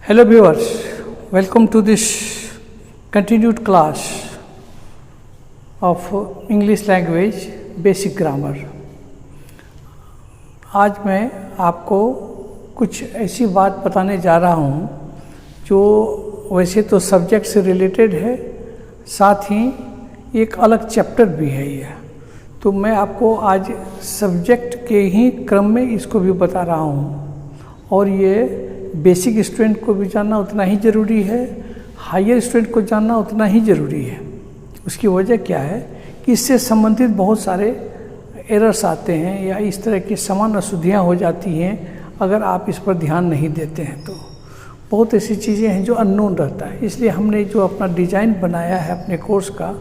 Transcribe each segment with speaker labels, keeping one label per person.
Speaker 1: Hello viewers, welcome to this continued class of English language basic grammar। आज मैं आपको कुछ ऐसी बात बताने जा रहा हूँ जो वैसे तो सब्जेक्ट से रिलेटेड है, साथ ही एक अलग चैप्टर भी है ये। तो मैं आपको आज सब्जेक्ट के ही क्रम में इसको भी बता रहा हूँ और ये बेसिक स्टूडेंट को भी जानना उतना ही ज़रूरी है, हायर स्टूडेंट को जानना उतना ही ज़रूरी है। उसकी वजह क्या है कि इससे संबंधित बहुत सारे एरर्स आते हैं या इस तरह की समान अशुद्धियाँ हो जाती हैं अगर आप इस पर ध्यान नहीं देते हैं। तो बहुत ऐसी चीज़ें हैं जो अननोन रहता है, इसलिए हमने जो अपना डिज़ाइन बनाया है अपने कोर्स का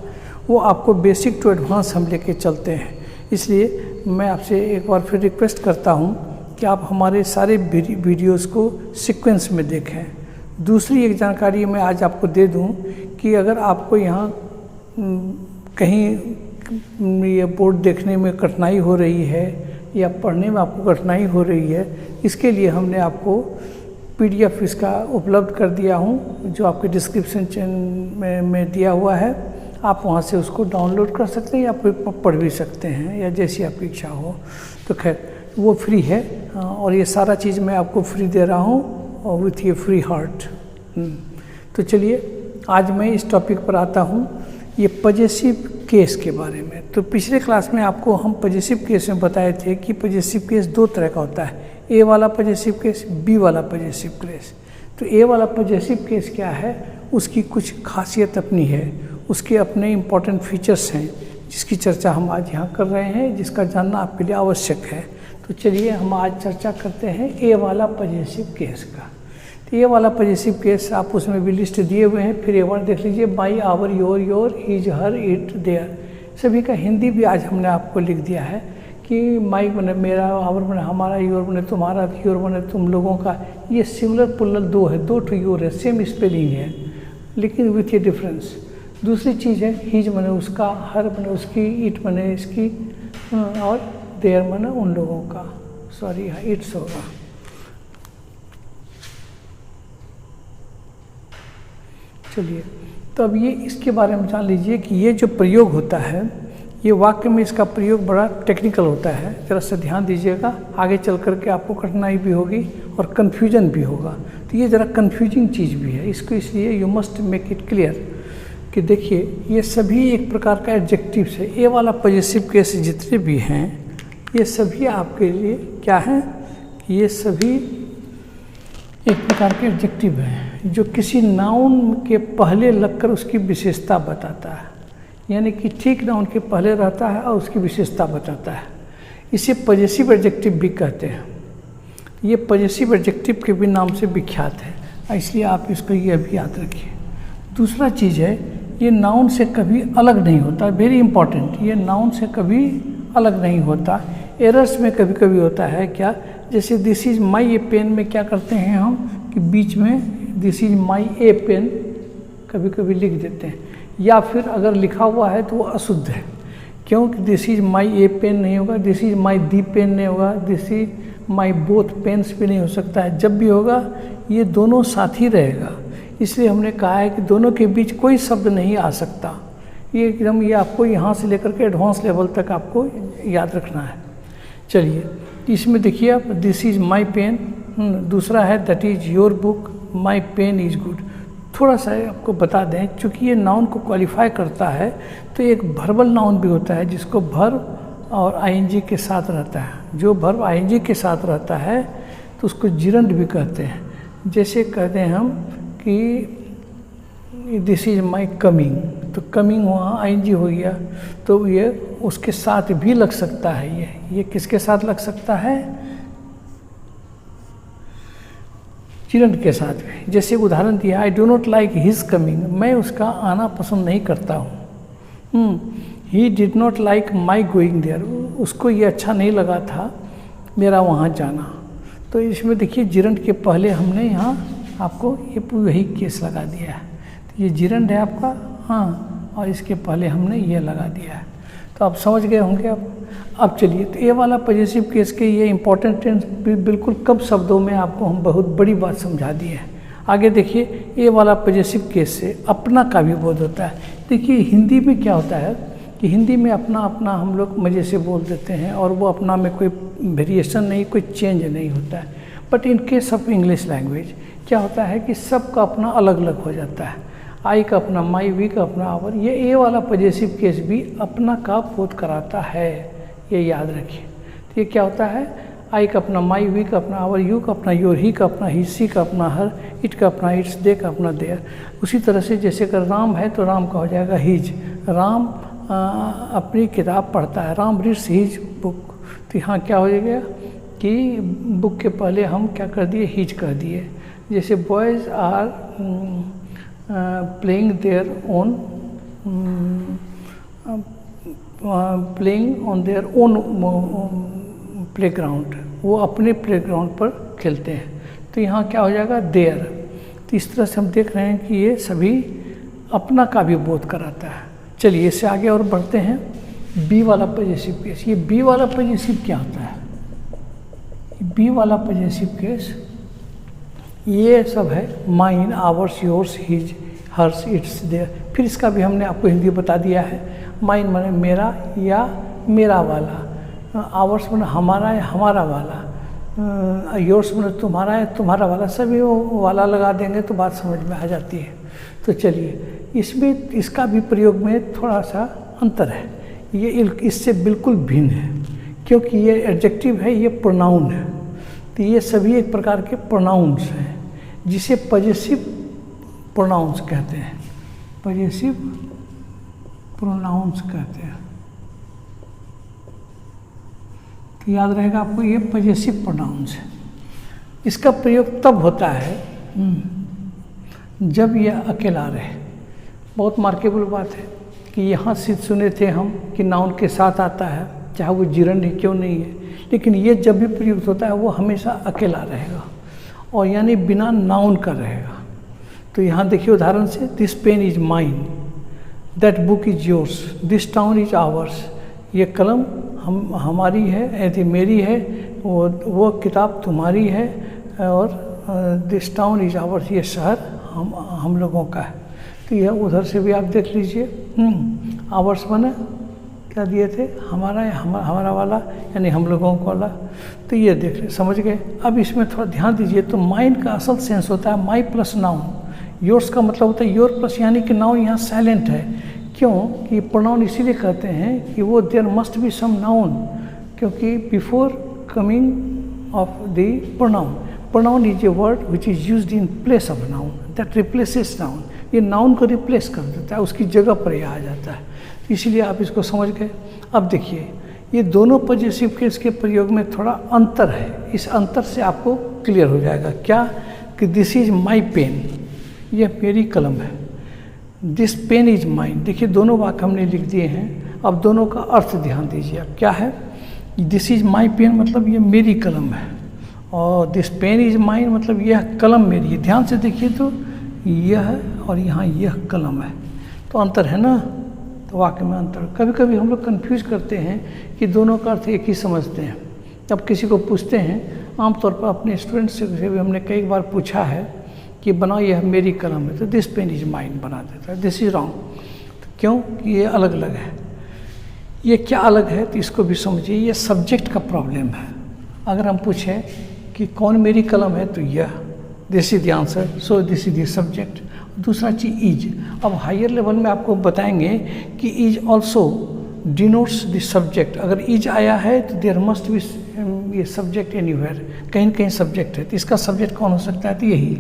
Speaker 1: वो आपको बेसिक टू एडवांस हम लेके चलते हैं। इसलिए मैं आपसे एक बार फिर रिक्वेस्ट करता हूँ कि आप हमारे सारे वीडियोस को सीक्वेंस में देखें। दूसरी एक जानकारी मैं आज आपको दे दूं कि अगर आपको यहाँ कहीं ये बोर्ड देखने में कठिनाई हो रही है या पढ़ने में आपको कठिनाई हो रही है, इसके लिए हमने आपको PDF इसका उपलब्ध कर दिया हूँ जो आपके डिस्क्रिप्शन में दिया हुआ है। आप वहाँ से उसको डाउनलोड कर सकते हैं या फिर पढ़ भी सकते हैं या जैसी आपकी इच्छा हो। तो खैर वो फ्री है और ये सारा चीज़ मैं आपको फ्री दे रहा हूँ और विथ ये फ्री हार्ट। तो चलिए आज मैं इस टॉपिक पर आता हूँ, ये पजेसिव केस के बारे में। तो पिछले क्लास में आपको हम पजेसिव केस में बताए थे कि पजेसिव केस दो तरह का होता है, ए वाला पजेसिव केस, बी वाला पजेसिव केस। तो ए वाला पजेसिव केस क्या है, उसकी कुछ खासियत अपनी है, उसके अपने इम्पॉर्टेंट फीचर्स हैं जिसकी चर्चा हम आज यहाँ कर रहे हैं, जिसका जानना आपके लिए आवश्यक है। तो चलिए हम आज चर्चा करते हैं ए वाला पजेसिव केस का। तो ये वाला पजेसिव केस आप उसमें भी लिस्ट दिए हुए हैं, फिर एक बार देख लीजिए। My, our, your, his, her, it, there, सभी का हिंदी भी आज हमने आपको लिख दिया है कि माई बने मेरा, आवर बने हमारा, योर बने तुम्हारा, योर बने तुम लोगों का। ये सिंगुलर प्लुरल दो है, दो ठो योर है, सेम स्पेलिंग है लेकिन विथ ए डिफरेंस। दूसरी चीज़ है हिज बने उसका, हर बने उसकी, इट बने इसकी और देयर माने उन लोगों का। सॉरी हाँ इट्स होगा। चलिए तो अब ये इसके बारे में जान लीजिए कि ये जो प्रयोग होता है, ये वाक्य में इसका प्रयोग बड़ा टेक्निकल होता है। ज़रा सा ध्यान दीजिएगा, आगे चल कर के आपको कठिनाई भी होगी और कन्फ्यूजन भी होगा। तो ये ज़रा कन्फ्यूजिंग चीज़ भी है, इसको इसलिए you must make it clear कि देखिए ये सभी एक प्रकार का एडजेक्टिव्स है। ए वाला पजेसिव केस जितने भी हैं ये सभी आपके लिए क्या हैं, ये सभी एक प्रकार के एडजेक्टिव हैं जो किसी नाउन के पहले लगकर उसकी विशेषता बताता है, यानी कि ठीक नाउन के पहले रहता है और उसकी विशेषता बताता है। इसे पजेसिव एडजेक्टिव भी कहते हैं। ये पजेसिव एडजेक्टिव के भी नाम से विख्यात है, इसलिए आप इसको ये भी याद रखिए। दूसरा चीज़ है ये नाउन से कभी अलग नहीं होता, वेरी इंपॉर्टेंट, ये नाउन से कभी अलग नहीं होता। एरर्स में कभी कभी होता है क्या, जैसे this is my a pen में क्या करते हैं हम कि बीच में this is my a pen कभी कभी लिख देते हैं, या फिर अगर लिखा हुआ है तो वो अशुद्ध है, क्योंकि this is my a pen नहीं होगा, this is my the pen नहीं होगा, this is my both pens भी नहीं हो सकता है। जब भी होगा ये दोनों साथ ही रहेगा, इसलिए हमने कहा है कि दोनों के बीच कोई शब्द नहीं आ सकता। ये एकदम ये आपको यहाँ से लेकर के एडवांस लेवल तक आपको याद रखना है। चलिए इसमें देखिए आप, दिस इज़ माई पेन, दूसरा है that is your book, my pen is good. थोड़ा सा आपको बता दें, चूँकि ये नाउन को क्वालिफाई करता है तो एक वर्बल नाउन भी होता है जिसको वर्ब और ING के साथ रहता है। जो वर्ब ING के साथ रहता है तो उसको जिरंड भी कहते हैं। जैसे कहते हैं हम कि दिस इज़ माई कमिंग, तो कमिंग वहाँ ING हो गया, तो ये उसके साथ भी लग सकता है। ये किसके साथ लग सकता है, चिरंट के साथ भी। जैसे उदाहरण दिया, I do not like his coming, मैं उसका आना पसंद नहीं करता हूँ। He did not like my going there, उसको ये अच्छा नहीं लगा था मेरा वहाँ जाना। तो इसमें देखिए जिरंट के पहले हमने यहाँ आपको ये वही केस लगा दिया है। तो ये जिरंट है आपका, हाँ, और इसके पहले हमने ये लगा दिया है। तो आप समझ गए होंगे। अब चलिए, तो ये वाला पजेसिव केस के ये इंपॉर्टेंट टेंस बिल्कुल कब शब्दों में आपको हम बहुत बड़ी बात समझा दी है। आगे देखिए, ए वाला पॉजेसिव केस से अपना का भी बोध होता है। देखिए हिंदी में क्या होता है कि हिंदी में अपना अपना हम लोग मज़े से बोल देते हैं और वो अपना में कोई वेरिएशन नहीं, कोई चेंज नहीं होता है। But in case of English language क्या होता है कि सबका अपना अलग अलग हो जाता है। आई का अपना माई, वी का अपना आवर। ये ए वाला पॉजेसिव केस भी अपना का बोध कराता है, ये याद रखिए। तो ये क्या होता है, आई का अपना माई, वी का अपना आवर, यू का अपना योर, ही का अपना ही, सी का अपना हर, इट का अपना इट्स, दे का अपना देयर। उसी तरह से जैसे अगर राम है तो राम का हो जाएगा हिज। राम अपनी किताब पढ़ता है, राम रीड्स हिज बुक। तो यहाँ क्या हो गया कि बुक के पहले हम क्या कर दिए, हिज कर दिए। जैसे boys are playing their own, playing on their own playground, वो अपने प्लेग्राउंड पर खेलते हैं। तो यहाँ क्या हो जाएगा, देयर। तो इस तरह से हम देख रहे हैं कि ये सभी अपना का भी बोध कराता है। चलिए इससे आगे और बढ़ते हैं। बी वाला पॉजेसिव केस। ये बी वाला पॉजेसिव क्या होता है, बी वाला पॉजेसिव केस ये सब है mine, ours, yours, his, hers, its, their. फिर इसका भी हमने आपको हिंदी बता दिया है। माइन माने मेरा या मेरा वाला, आवर्स माने हमारा या हमारा वाला, योर्स माने तुम्हारा या तुम्हारा वाला। सभी वो वाला लगा देंगे तो बात समझ में आ जाती है। तो चलिए इसमें इसका भी प्रयोग में थोड़ा सा अंतर है। ये इससे बिल्कुल भिन्न है क्योंकि ये एडजेक्टिव है, ये प्रोनाउन है। तो ये सभी एक प्रकार के प्रोनाउंस हैं जिसे पॉजेसिव प्रोनाउंस कहते हैं, पॉजेसिव प्रोनाउंस कहते हैं। तो याद रहेगा आपको, ये पॉजेसिव प्रोनाउंस है। इसका प्रयोग तब होता है जब यह अकेला रहे। बहुत मार्केबल बात है कि यहाँ से सुने थे हम कि नाउन के साथ आता है, चाहे वो जिरंड ही क्यों नहीं है, लेकिन ये जब भी प्रयुक्त होता है वो हमेशा अकेला रहेगा और यानी बिना नाउन का रहेगा। तो यहाँ देखिए उदाहरण से, this pen is mine, that book is yours, this town is ours. ये कलम हमारी है, यदि मेरी है, वो किताब तुम्हारी है, और दिस टाउन इज आवर्स, ये शहर हम लोगों का है। तो यह उधर से भी आप देख लीजिए। आवर्स बने क्या दिए थे, हमारा या हमारा वाला, यानी हम लोगों को वाला। तो ये देख ले, समझ गए। अब इसमें थोड़ा ध्यान दीजिए। तो माइंड का असल सेंस होता है माई प्लस नाउन। योर्स का मतलब होता है योर प्लस, यानी कि नाउन यहाँ साइलेंट है। क्यों कि प्रोनाउन इसीलिए कहते हैं कि वो there must be some noun, क्योंकि before coming of the pronoun is a word which is used in place of noun, that replaces noun. ये नाउन को रिप्लेस कर देता है, उसकी जगह पर यह आ जाता है। इसीलिए आप इसको समझ गए। अब देखिए, ये दोनों पॉजेसिव केस के प्रयोग में थोड़ा अंतर है। इस अंतर से आपको क्लियर हो जाएगा क्या, कि दिस इज माई पेन, यह मेरी कलम है। This pen is mine. देखिए दोनों वाक्य हमने लिख दिए हैं। अब दोनों का अर्थ ध्यान दीजिए। अब क्या है, दिस इज माई पेन मतलब ये मेरी कलम है, और दिस पेन इज माइन मतलब यह कलम मेरी है। ध्यान से देखिए तो यह और यहाँ यह कलम है, तो अंतर है ना। तो वाक्य में अंतर। कभी कभी हम लोग कंफ्यूज करते हैं कि दोनों का अर्थ एक ही समझते हैं। अब किसी को पूछते हैं, आमतौर पर अपने स्टूडेंट्स से भी हमने कई बार पूछा है कि बनाओ यह मेरी कलम है, तो दिस पेन इज माइन बना देता है। This is wrong. तो क्यों कि ये अलग अलग है। ये क्या अलग है तो इसको भी समझिए। ये सब्जेक्ट का प्रॉब्लम है। अगर हम पूछें कि कौन मेरी कलम है तो यह, this is the answer, so this is the subject. दूसरा चीज़ इज। अब हायर लेवल में आपको बताएंगे कि is also denotes the subject. अगर इज आया है तो देयर मस्ट बी ये सब्जेक्ट एनीवेयर, कहीं कहीं सब्जेक्ट है। तो इसका सब्जेक्ट कौन हो सकता है, तो यही,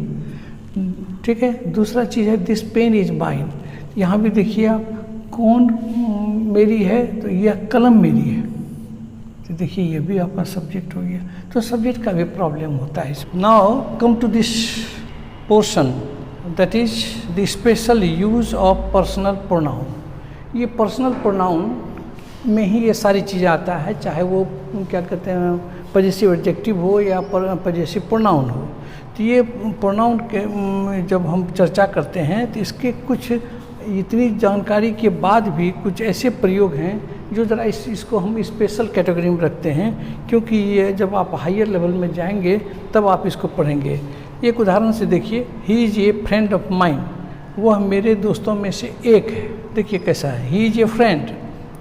Speaker 1: ठीक है। दूसरा चीज़ है दिस पेन इज माइन। यहाँ भी देखिए आप, कौन मेरी है तो यह कलम मेरी है। तो देखिए ये भी आपका सब्जेक्ट हो गया। तो सब्जेक्ट का भी प्रॉब्लम होता है। Now come to this portion, that is the special use of personal pronoun. ये पर्सनल प्रोनाउन में ही ये सारी चीज़ें आता है, चाहे वो क्या कहते हैं पॉजेसिव एडजेक्टिव हो या पॉजेसिव प्रोनाउन हो। तो ये प्रोनाउन के जब हम चर्चा करते हैं तो इसके कुछ इतनी जानकारी के बाद भी कुछ ऐसे प्रयोग हैं जो ज़रा इसको हम स्पेशल कैटेगरी में रखते हैं, क्योंकि ये जब आप हायर लेवल में जाएंगे तब आप इसको पढ़ेंगे। एक उदाहरण से देखिए, he is a friend of mine, वह मेरे दोस्तों में से एक है। देखिए कैसा है, ही इज़ ए फ्रेंड,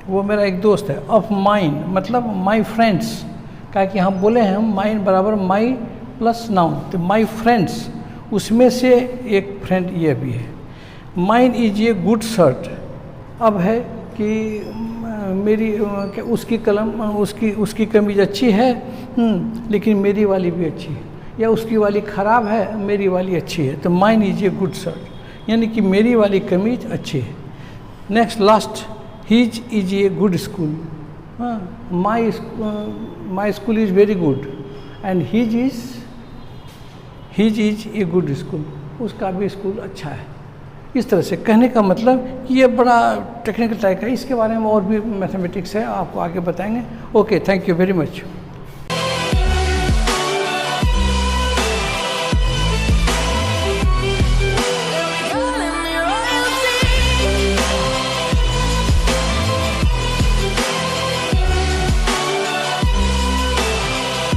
Speaker 1: वो मेरा एक दोस्त है, ऑफ माइन मतलब माई फ्रेंड्स, क्या कि हम बोले हैं हम माइन बराबर माई प्लस नाउन, तो माई फ्रेंड्स उसमें से एक फ्रेंड ये भी है। Mine is a good shirt, अब है कि मेरी उसकी कलम उसकी कमीज अच्छी है लेकिन मेरी वाली भी अच्छी है, या उसकी वाली ख़राब है मेरी वाली अच्छी है, तो mine is a good shirt, यानी कि मेरी वाली कमीज अच्छी है। Next last, his is a good school, my school is very good and his is a good school, उसका भी स्कूल अच्छा है। इस तरह से कहने का मतलब कि ये बड़ा टेक्निकल टाइप है, इसके बारे में और भी मैथमेटिक्स है, आपको आगे बताएंगे। Okay, thank you very much.